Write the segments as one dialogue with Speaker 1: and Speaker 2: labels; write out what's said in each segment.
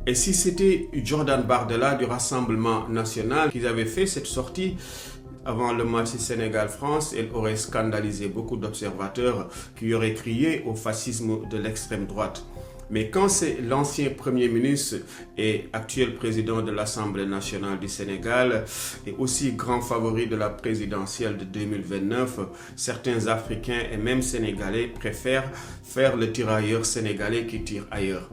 Speaker 1: Et si c'était Jordan Bardella du Rassemblement national qui avait fait cette sortie avant le match Sénégal-France, elle aurait scandalisé beaucoup d'observateurs qui auraient crié au fascisme de l'extrême droite. Mais quand c'est l'ancien Premier ministre et actuel président de l'Assemblée nationale du Sénégal et aussi grand favori de la présidentielle de 2029, certains Africains et même Sénégalais préfèrent faire le tirailleur sénégalais qui tire ailleurs.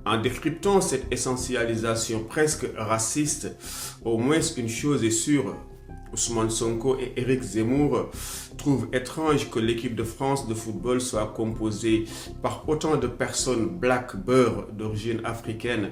Speaker 1: En décryptant cette essentialisation presque raciste, au moins une chose est sûre, Ousmane Sonko et Éric Zemmour trouvent étrange que l'équipe de France de football soit composée par autant de personnes black beurre d'origine africaine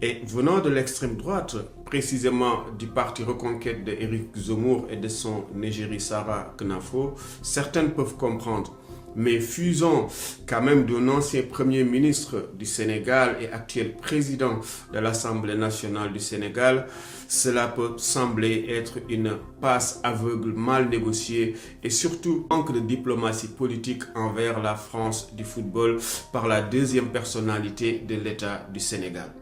Speaker 1: et venant de l'extrême droite, précisément du parti Reconquête d'Éric Zemmour et de son égérie Sarah Knafo. Certaines peuvent comprendre. Mais fusant quand même d'un ancien Premier ministre du Sénégal et actuel président de l'Assemblée nationale du Sénégal, cela peut sembler être une passe aveugle mal négociée et surtout manque de diplomatie politique envers la France du football par la deuxième personnalité de l'État du Sénégal.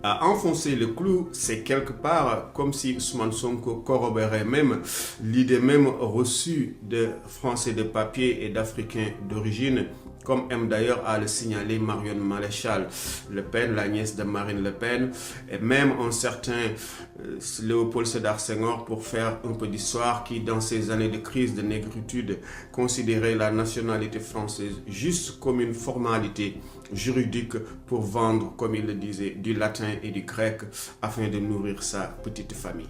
Speaker 1: À enfoncer le clou, c'est quelque part comme si Ousmane Sonko corroborait même l'idée même reçue de Français de papier et d'Africains d'origine, comme aime d'ailleurs à le signaler Marion Maréchal Le Pen, la nièce de Marine Le Pen, et même un certain Léopold Sédar Senghor, pour faire un peu d'histoire, qui dans ces années de crise de négritude considérait la nationalité française juste comme une formalité juridique pour vendre, comme il le disait, du latin et du grec afin de nourrir sa petite famille.